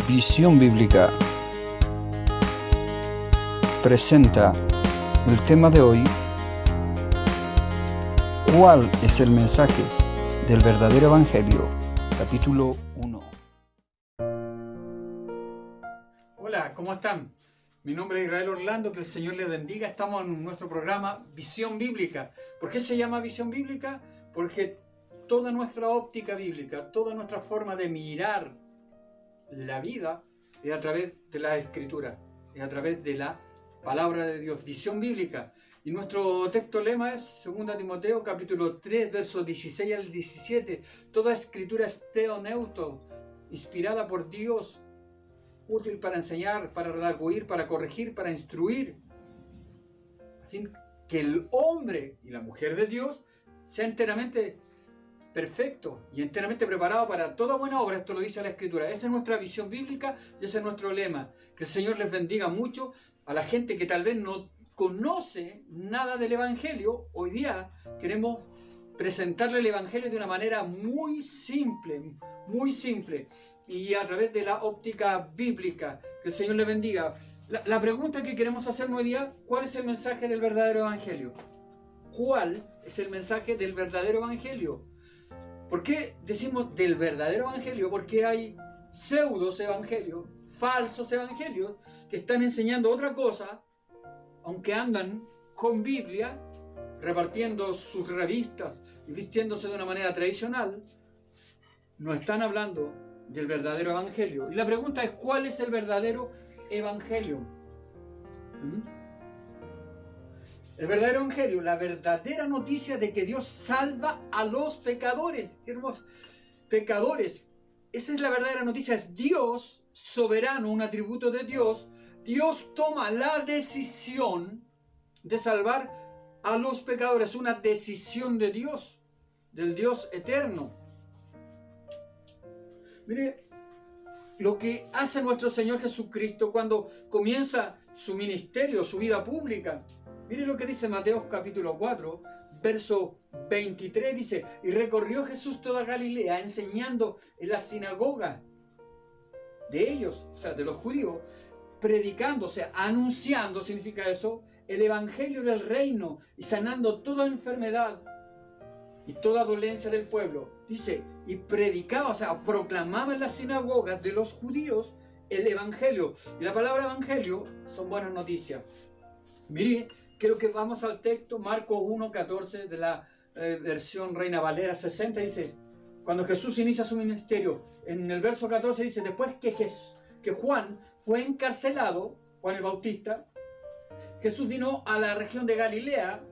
Visión Bíblica presenta el tema de hoy: ¿cuál es el mensaje del verdadero evangelio? Capítulo 1. Hola, ¿cómo están? Mi nombre es Israel Orlando, que el Señor les bendiga. Estamos en nuestro programa Visión Bíblica. ¿Por qué se llama Visión Bíblica? Porque toda nuestra óptica bíblica, toda nuestra forma de mirar la vida es a través de la Escritura, es a través de la Palabra de Dios, Visión Bíblica. Y nuestro texto lema es 2 Timoteo capítulo 3, versos 16 al 17. Toda Escritura es teoneuto, inspirada por Dios, útil para enseñar, para redarguir, para corregir, para instruir, así que el hombre y la mujer de Dios sea enteramente perfecto y enteramente preparado para toda buena obra. Esto lo dice la Escritura. Esta es nuestra visión bíblica y ese es nuestro lema. Que el Señor les bendiga mucho a la gente que tal vez no conoce nada del Evangelio. Hoy día queremos presentarle el Evangelio de una manera muy simple y a través de la óptica bíblica. Que el Señor les bendiga. La pregunta que queremos hacer hoy día: ¿cuál es el mensaje del verdadero Evangelio? ¿Cuál es el mensaje del verdadero Evangelio? ¿Por qué decimos del verdadero evangelio? Porque hay pseudos evangelios, falsos evangelios, que están enseñando otra cosa, aunque andan con Biblia, repartiendo sus revistas y vistiéndose de una manera tradicional. No están hablando del verdadero evangelio. Y la pregunta es: ¿cuál es el verdadero evangelio? El verdadero evangelio, la verdadera noticia de que Dios salva a los pecadores. Hermosos pecadores. Esa es la verdadera noticia. Es Dios soberano, un atributo de Dios. Dios toma la decisión de salvar a los pecadores. Una decisión de Dios, del Dios eterno. Mire lo que hace nuestro Señor Jesucristo cuando comienza su ministerio, su vida pública. Mire lo que dice Mateo capítulo 4, verso 23, dice: y recorrió Jesús toda Galilea, enseñando en la sinagoga de ellos, o sea, de los judíos, predicando, o sea, anunciando, significa eso, el evangelio del reino, y sanando toda enfermedad y toda dolencia del pueblo. Dice, y predicaba, o sea, proclamaba en las sinagogas de los judíos el evangelio. Y la palabra evangelio son buenas noticias. Mire, creo que vamos al texto, Marcos 1:14 de la versión Reina Valera 60, dice: cuando Jesús inicia su ministerio, en el verso 14 dice: después que Juan fue encarcelado, Juan el Bautista, Jesús vino a la región de Galilea,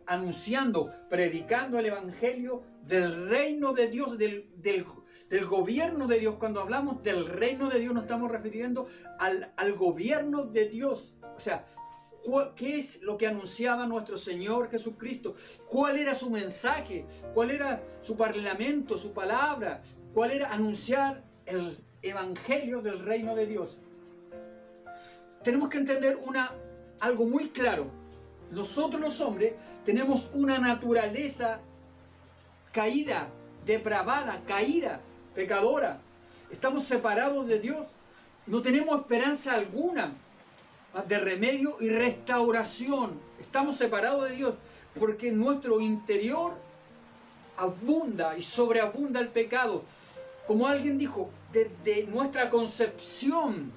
anunciando, predicando el evangelio del reino de Dios, del gobierno de Dios. Cuando hablamos del reino de Dios, nos estamos refiriendo al gobierno de Dios. O sea, ¿qué es lo que anunciaba nuestro Señor Jesucristo? ¿Cuál era su mensaje? ¿Cuál era su parlamento, su palabra? ¿Cuál era anunciar el evangelio del reino de Dios? Tenemos que entender algo muy claro. Nosotros los hombres tenemos una naturaleza caída, depravada, caída, pecadora. Estamos separados de Dios. No tenemos esperanza alguna de remedio y restauración. Estamos separados de Dios porque en nuestro interior abunda y sobreabunda el pecado. Como alguien dijo, desde nuestra concepción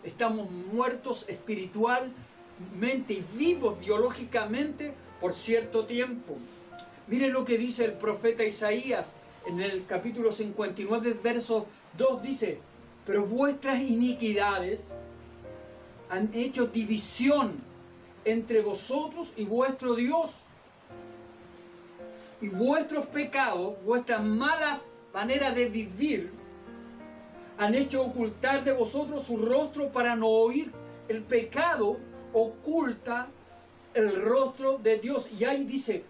estamos muertos espiritualmente y vivos biológicamente por cierto tiempo. Miren lo que dice el profeta Isaías en el capítulo 59, verso 2, dice: pero vuestras iniquidades han hecho división entre vosotros y vuestro Dios, y vuestros pecados, vuestra mala manera de vivir, han hecho ocultar de vosotros su rostro para no oír. El pecado oculta el rostro de Dios. Y ahí dice,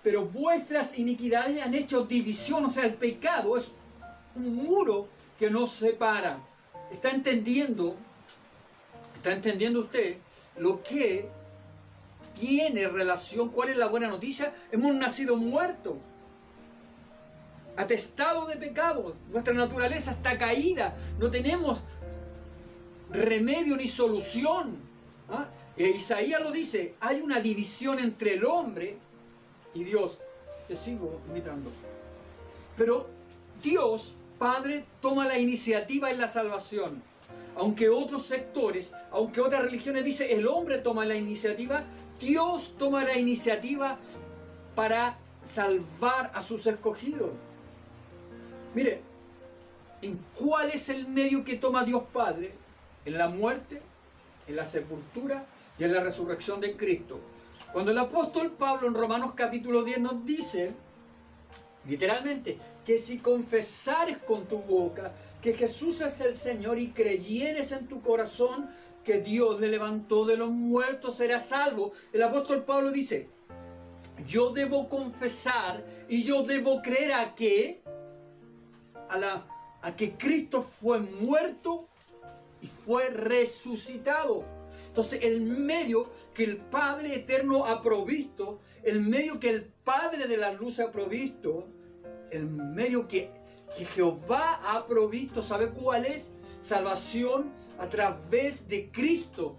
pero vuestras iniquidades han hecho división. O sea, el pecado es un muro que nos separa. ¿Está entendiendo usted lo que tiene relación? ¿Cuál es la buena noticia? Hemos nacido muertos. atestado de pecado. Nuestra naturaleza está caída. No tenemos remedio ni solución. ¿Ah? Isaías lo dice, hay una división entre el hombre y Dios. Te sigo imitando. Pero Dios, Padre, toma la iniciativa en la salvación. Aunque otros sectores, aunque otras religiones dicen el hombre toma la iniciativa, Dios toma la iniciativa para salvar a sus escogidos. Mire, ¿en cuál es el medio que toma Dios Padre? En la muerte, en la sepultura y en la resurrección de Cristo. Cuando el apóstol Pablo en Romanos capítulo 10 nos dice, literalmente, que si confesares con tu boca que Jesús es el Señor y creyeres en tu corazón que Dios le levantó de los muertos, serás salvo. El apóstol Pablo dice, yo debo confesar y yo debo creer a que Cristo fue muerto y fue resucitado. Entonces el medio que el Padre eterno ha provisto, el medio que el Padre de las luces ha provisto, el medio que Jehová ha provisto, ¿sabe cuál es? Salvación a través de Cristo,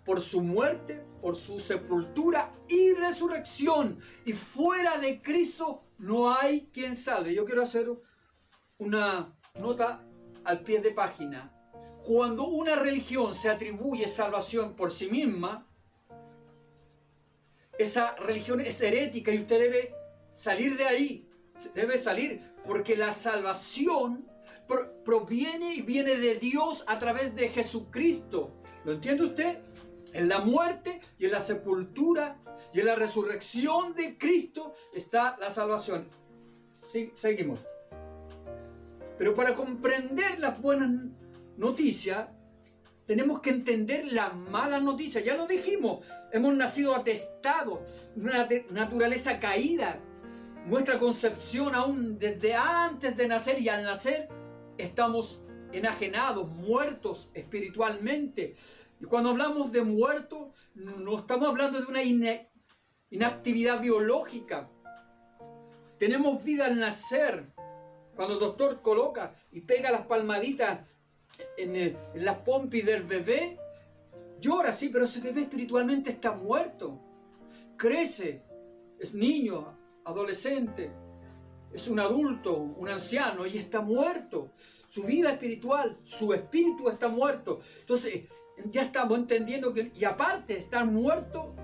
por su muerte, por su sepultura y resurrección. Y fuera de Cristo no hay quien salve. Yo quiero hacer una nota al pie de página. Cuando una religión se atribuye salvación por sí misma, esa religión es herética y usted debe salir de ahí. Debe salir porque la salvación proviene y viene de Dios a través de Jesucristo. ¿Lo entiende usted? En la muerte y en la sepultura y en la resurrección de Cristo está la salvación. Sí, seguimos. Pero para comprender las buenas noticias, tenemos que entender las malas noticias. Ya lo dijimos, hemos nacido atestados, una naturaleza caída. Nuestra concepción aún desde antes de nacer y al nacer estamos enajenados, muertos espiritualmente. Y cuando hablamos de muertos, no estamos hablando de una inactividad biológica. Tenemos vida al nacer. Cuando el doctor coloca y pega las palmaditas en las pompis del bebé, llora, sí, pero ese bebé espiritualmente está muerto. Crece, es niño, adolescente, es un adulto, un anciano y está muerto. Su vida espiritual, su espíritu está muerto. Entonces ya estamos entendiendo que, y aparte de estar muerto,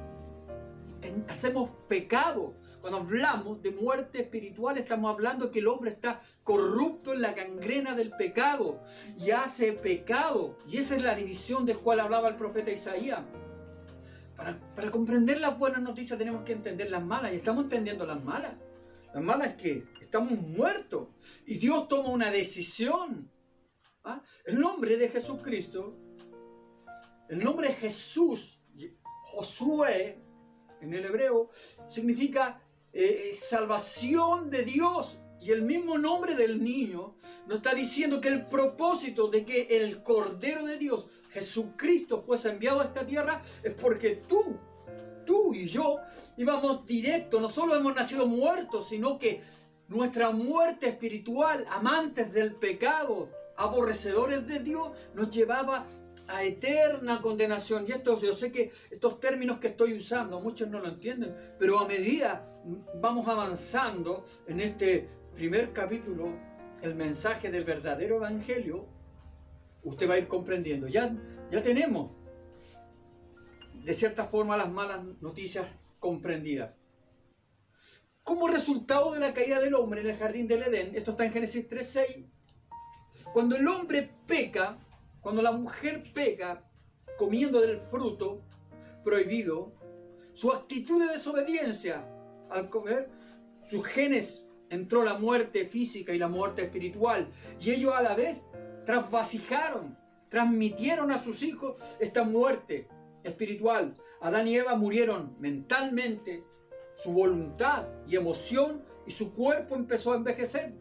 hacemos pecado. Cuando hablamos de muerte espiritual, estamos hablando que el hombre está corrupto en la gangrena del pecado y hace pecado. Y esa es la división del cual hablaba el profeta Isaías. Para comprender las buenas noticias tenemos que entender las malas, y estamos entendiendo las malas. Las malas es que estamos muertos y Dios toma una decisión. ¿Ah? El nombre de Jesucristo, el nombre de Jesús, Josué, en el hebreo, significa salvación de Dios. Y el mismo nombre del niño nos está diciendo que el propósito de que el Cordero de Dios, Jesucristo, fuese enviado a esta tierra es porque tú y yo íbamos directo. No solo hemos nacido muertos, sino que nuestra muerte espiritual, amantes del pecado, aborrecedores de Dios, nos llevaba a eterna condenación. Y esto, yo sé que estos términos que estoy usando, muchos no lo entienden, pero a medida vamos avanzando en este primer capítulo, el mensaje del verdadero evangelio, usted va a ir comprendiendo. Ya tenemos, de cierta forma, las malas noticias comprendidas. Como resultado de la caída del hombre en el jardín del Edén, esto está en Génesis 3:6, cuando el hombre peca, cuando la mujer peca comiendo del fruto prohibido, su actitud de desobediencia al comer, sus genes, entró la muerte física y la muerte espiritual, y ellos a la vez transmitieron a sus hijos esta muerte espiritual. Adán y Eva murieron mentalmente, su voluntad y emoción, y su cuerpo empezó a envejecer.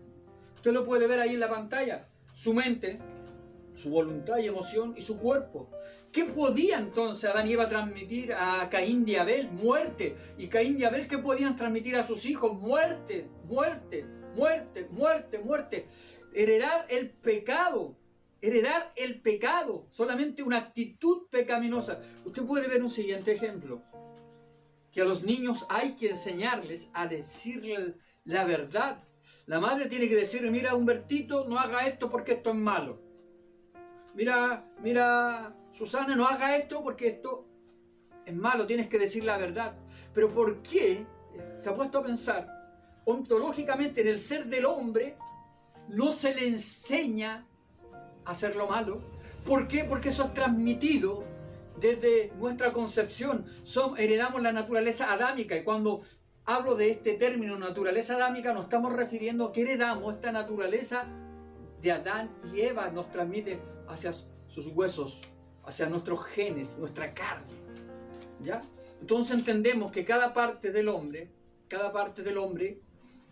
Usted lo puede ver ahí en la pantalla, su mente, su voluntad y emoción y su cuerpo. ¿Qué podía entonces Adán y Eva transmitir a Caín y Abel? Muerte. Y Caín y Abel, ¿qué podían transmitir a sus hijos? Muerte, muerte. muerte, muerte, muerte. Heredar el pecado. Heredar el pecado. Solamente una actitud pecaminosa. Usted puede ver un siguiente ejemplo. Que a los niños hay que enseñarles a decirle la verdad. La madre tiene que decirle, mira, Humbertito, no haga esto porque esto es malo. Mira, Susana, no haga esto porque esto es malo, tienes que decir la verdad. Pero ¿por qué se ha puesto a pensar ontológicamente en el ser del hombre no se le enseña a hacer lo malo? ¿Por qué? Porque eso es transmitido desde nuestra concepción. Heredamos la naturaleza adámica, y cuando hablo de este término naturaleza adámica, nos estamos refiriendo a que heredamos esta naturaleza de Adán y Eva, nos transmite hacia sus huesos, hacia nuestros genes, nuestra carne. ¿Ya? Entonces entendemos que cada parte del hombre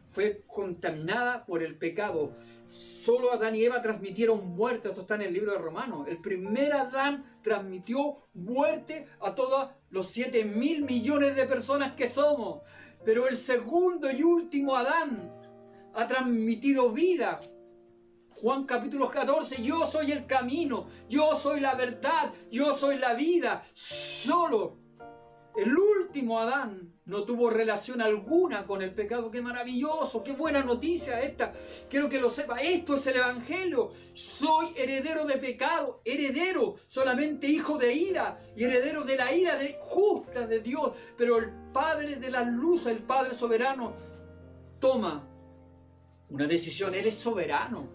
fue contaminada por el pecado. Solo Adán y Eva transmitieron muerte. Esto está en el libro de Romanos. El primer Adán transmitió muerte a todos los 7.000 millones de personas que somos. Pero el segundo y último Adán ha transmitido vida. Juan capítulo 14, yo soy el camino, yo soy la verdad, yo soy la vida. Solo el último Adán no tuvo relación alguna con el pecado. ¡Qué maravilloso! ¡Qué buena noticia esta! Quiero que lo sepa. Esto es el Evangelio. Soy heredero de pecado, heredero, solamente hijo de ira y heredero de la ira justa de Dios. Pero el Padre de la luz, el Padre soberano, toma una decisión. Él es soberano.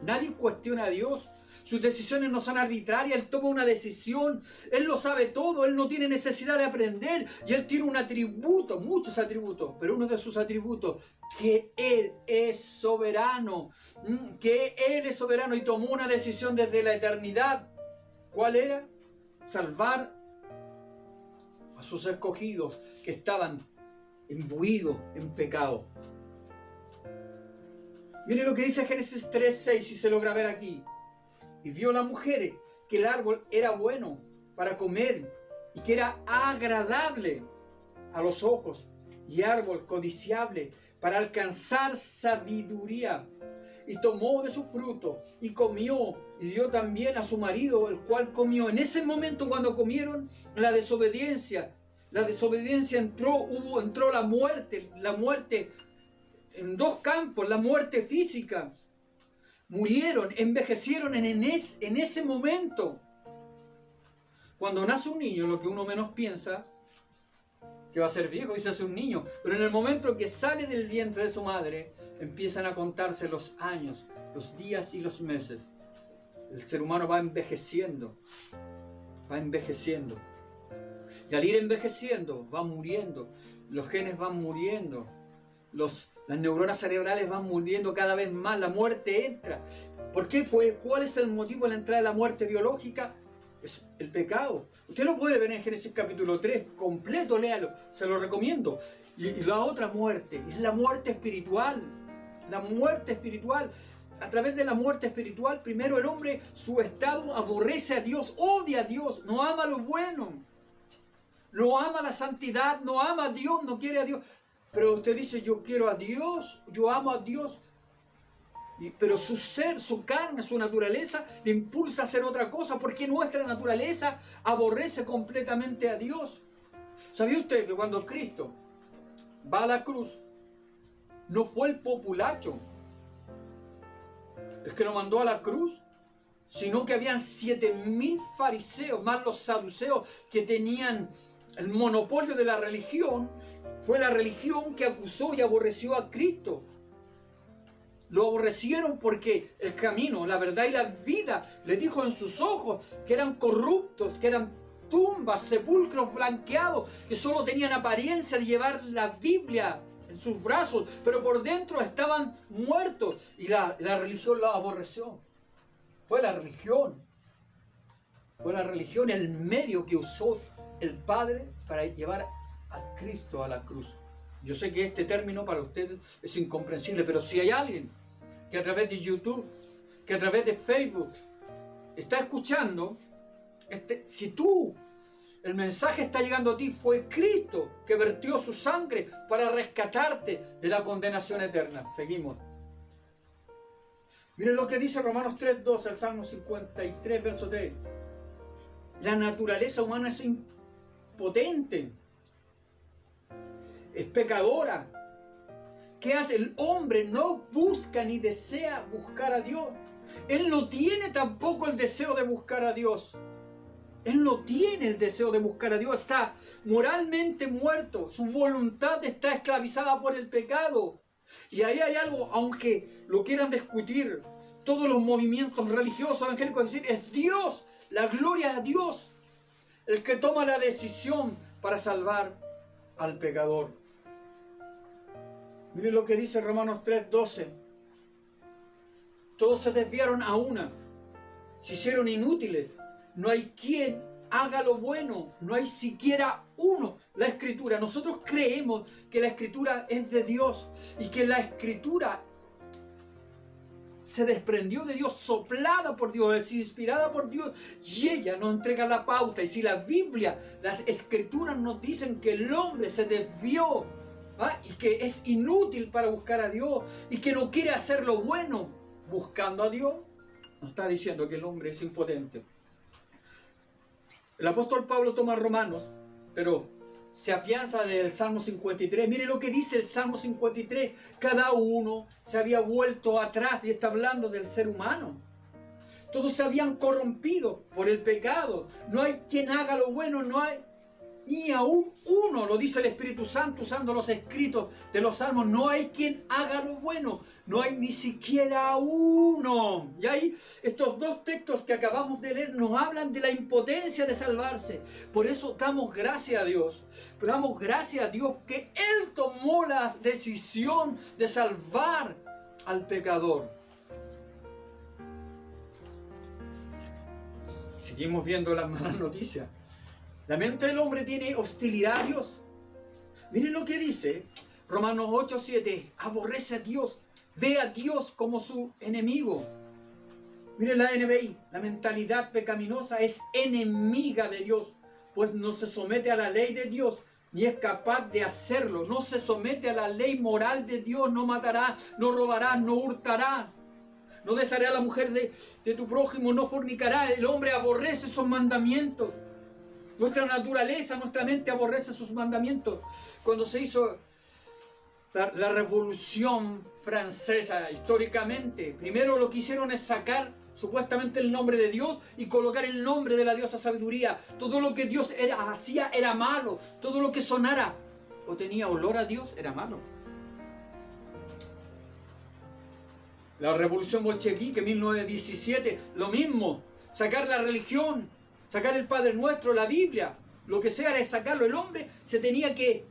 Nadie cuestiona a Dios. Sus decisiones no son arbitrarias. Él toma una decisión. Él lo sabe todo. Él no tiene necesidad de aprender. Y Él tiene un atributo, muchos atributos, pero uno de sus atributos, que Él es soberano. Que Él es soberano y tomó una decisión desde la eternidad. ¿Cuál era? Salvar a sus escogidos que estaban imbuidos en pecado. Mire lo que dice Génesis 3:6, si se logra ver aquí. Y vio la mujer que el árbol era bueno para comer y que era agradable a los ojos y árbol codiciable para alcanzar sabiduría. Y tomó de su fruto y comió y dio también a su marido, el cual comió. En ese momento, cuando comieron, la desobediencia entró la muerte en dos campos, la muerte física. Murieron, envejecieron en ese momento. Cuando nace un niño, lo que uno menos piensa, que va a ser viejo y se hace un niño. Pero en el momento que sale del vientre de su madre, empiezan a contarse los años, los días y los meses. El ser humano va envejeciendo. Y al ir envejeciendo, va muriendo. Los genes van muriendo. Las neuronas cerebrales van muriendo cada vez más. La muerte entra. ¿Por qué fue? ¿Cuál es el motivo de la entrada de la muerte biológica? Es el pecado. Usted lo puede ver en Génesis capítulo 3, completo, léalo, se lo recomiendo. Y la otra muerte, es la muerte espiritual. La muerte espiritual. A través de la muerte espiritual, primero el hombre, su estado, aborrece a Dios, odia a Dios, no ama lo bueno, no ama la santidad, no ama a Dios, no quiere a Dios. Pero usted dice, yo quiero a Dios, yo amo a Dios. Pero su ser, su carne, su naturaleza le impulsa a hacer otra cosa, porque nuestra naturaleza aborrece completamente a Dios. ¿Sabía usted que cuando Cristo va a la cruz, no fue el populacho el que lo mandó a la cruz, sino que habían 7.000 fariseos, más los saduceos, que tenían el monopolio de la religión? Fue la religión que acusó y aborreció a Cristo. Lo aborrecieron porque el camino, la verdad y la vida, le dijo en sus ojos que eran corruptos, que eran tumbas, sepulcros blanqueados, que solo tenían apariencia de llevar la Biblia en sus brazos, pero por dentro estaban muertos. Y la religión lo aborreció. Fue la religión el medio que usó el Padre para llevar a Cristo a la cruz. Yo sé que este término para ustedes es incomprensible, pero si hay alguien que a través de YouTube, que a través de Facebook está escuchando, si el mensaje está llegando a ti, fue Cristo que vertió su sangre para rescatarte de la condenación eterna. Seguimos. Miren lo que dice Romanos 3:2, el Salmo 53, verso 3. La naturaleza humana es impotente, es pecadora. ¿Qué hace? El hombre no busca ni desea buscar a Dios. Él no tiene tampoco el deseo de buscar a Dios. Él no tiene el deseo de buscar a Dios. Está moralmente muerto. Su voluntad está esclavizada por el pecado. Y ahí hay algo, aunque lo quieran discutir todos los movimientos religiosos evangélicos, decir, es Dios, la gloria a Dios, el que toma la decisión para salvar al pecador. Miren lo que dice Romanos 3:12. Todos se desviaron a una, se hicieron inútiles. No hay quien haga lo bueno, no hay siquiera uno. La Escritura, nosotros creemos que la Escritura es de Dios y que la Escritura se desprendió de Dios, soplada por Dios, es inspirada por Dios, y ella nos entrega la pauta. Y si la Biblia, las Escrituras nos dicen que el hombre se desvió, y que es inútil para buscar a Dios y que no quiere hacer lo bueno buscando a Dios, nos está diciendo que el hombre es impotente. El apóstol Pablo toma Romanos, pero se afianza del Salmo 53. Mire lo que dice el Salmo 53. Cada uno se había vuelto atrás, y está hablando del ser humano. Todos se habían corrompido por el pecado. No hay quien haga lo bueno, no hay ni aún uno, lo dice el Espíritu Santo usando los escritos de los salmos. No hay quien haga lo bueno, no hay ni siquiera uno. Y ahí estos dos textos que acabamos de leer nos hablan de la impotencia de salvarse. Por eso damos gracias a Dios. Damos gracias a Dios que Él tomó la decisión de salvar al pecador. Seguimos viendo las malas noticias. La mente del hombre tiene hostilidad a Dios. Miren lo que dice Romanos 8:7. Aborrece a Dios, ve a Dios como su enemigo. Miren la NBI. La mentalidad pecaminosa es enemiga de Dios, pues no se somete a la ley de Dios, ni es capaz de hacerlo. No se somete a la ley moral de Dios. No matarás, no robarás, no hurtarás. No desearás a la mujer de tu prójimo, no fornicarás. El hombre aborrece esos mandamientos. Nuestra naturaleza, nuestra mente aborrece sus mandamientos. Cuando se hizo la Revolución Francesa, históricamente, primero lo que hicieron es sacar supuestamente el nombre de Dios y colocar el nombre de la diosa sabiduría. Todo lo que Dios hacía era malo. Todo lo que sonara o tenía olor a Dios era malo. La Revolución Bolchevique, 1917, lo mismo. Sacar la religión, sacar el Padre Nuestro, la Biblia, lo que sea, es sacarlo. El hombre se tenía que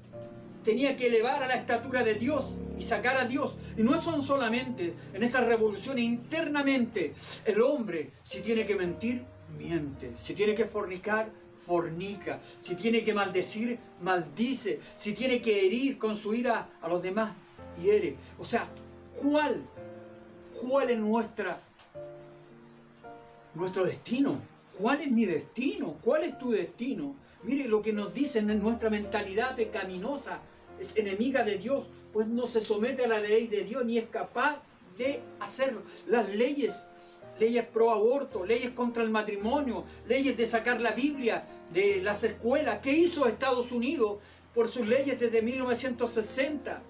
elevar a la estatura de Dios y sacar a Dios. Y no son solamente en estas revoluciones, internamente. El hombre, si tiene que mentir, miente. Si tiene que fornicar, fornica. Si tiene que maldecir, maldice. Si tiene que herir con su ira a los demás, hiere. O sea, ¿cuál es nuestro destino? ¿Cuál es mi destino? ¿Cuál es tu destino? Mire lo que nos dicen en nuestra mentalidad pecaminosa. Es enemiga de Dios, pues no se somete a la ley de Dios ni es capaz de hacerlo. Las leyes pro aborto, leyes contra el matrimonio, leyes de sacar la Biblia de las escuelas. ¿Qué hizo Estados Unidos por sus leyes desde 1960?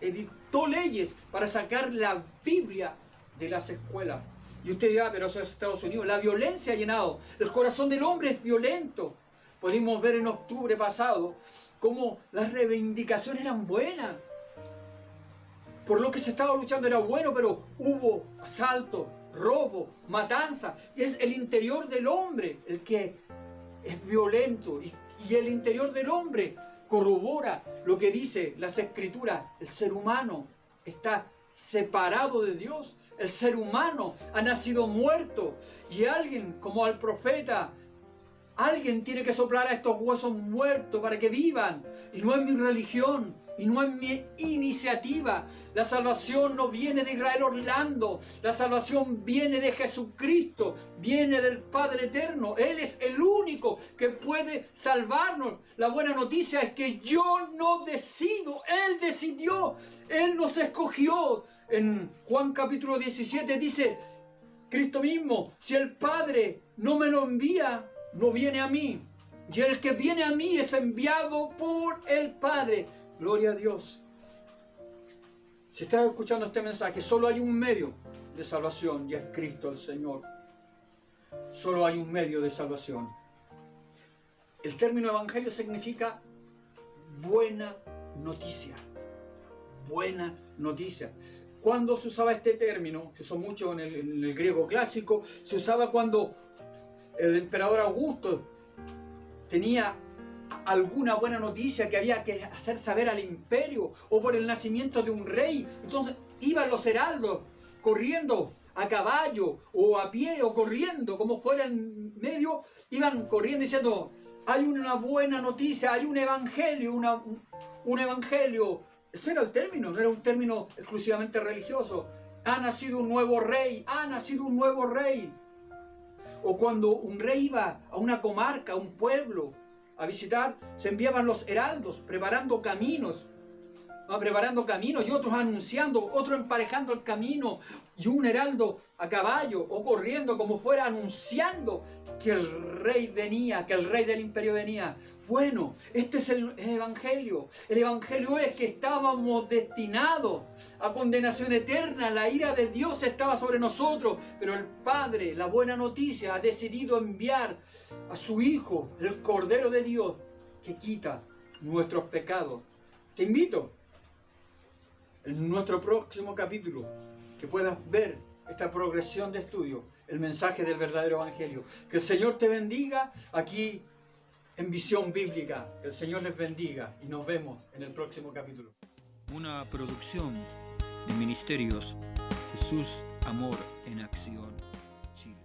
Editó leyes para sacar la Biblia de las escuelas. Y usted dirá, pero eso es Estados Unidos. La violencia ha llenado. El corazón del hombre es violento. Pudimos ver en octubre pasado cómo las reivindicaciones eran buenas. Por lo que se estaba luchando era bueno, pero hubo asalto, robo, matanza. Y es el interior del hombre el que es violento. Y el interior del hombre corrobora lo que dice las Escrituras. El ser humano está separado de Dios. El ser humano ha nacido muerto. Y alguien como al profeta Alguien tiene que soplar a estos huesos muertos para que vivan. Y no es mi religión, y no es mi iniciativa. La salvación no viene de Israel Orlando. La salvación viene de Jesucristo, viene del Padre Eterno. Él es el único que puede salvarnos. La buena noticia es que yo no decido, Él decidió, Él nos escogió. En Juan capítulo 17 dice Cristo mismo: si el Padre no me lo envía, no viene a mí. Y el que viene a mí es enviado por el Padre. Gloria a Dios. Si estás escuchando este mensaje, solo hay un medio de salvación, y es Cristo el Señor. Solo hay un medio de salvación. El término evangelio significa buena noticia. Buena noticia. ¿Cuándo se usaba este término? Se usó mucho en el griego clásico. Se usaba cuando el emperador Augusto tenía alguna buena noticia que había que hacer saber al imperio, o por el nacimiento de un rey. Entonces iban los heraldos corriendo a caballo o a pie o corriendo, como fuera en medio, iban corriendo diciendo: hay una buena noticia, hay un evangelio, un evangelio. Ese era el término, no era un término exclusivamente religioso. Ha nacido un nuevo rey, ha nacido un nuevo rey. O cuando un rey iba a una comarca, a un pueblo, a visitar, se enviaban los heraldos preparando caminos, y otros anunciando, otros emparejando el camino, y un heraldo a caballo o corriendo, como fuera, anunciando que el rey venía, que el rey del imperio venía. Bueno, este es el evangelio. El evangelio es que estábamos destinados a condenación eterna. La ira de Dios estaba sobre nosotros, pero el Padre, la buena noticia, ha decidido enviar a su Hijo, el Cordero de Dios, que quita nuestros pecados. Te invito en nuestro próximo capítulo que puedas ver esta progresión de estudio, el mensaje del verdadero evangelio. Que el Señor te bendiga aquí en Visión Bíblica. Que el Señor les bendiga y nos vemos en el próximo capítulo. Una producción de Ministerios Jesús Amor en Acción, Chile.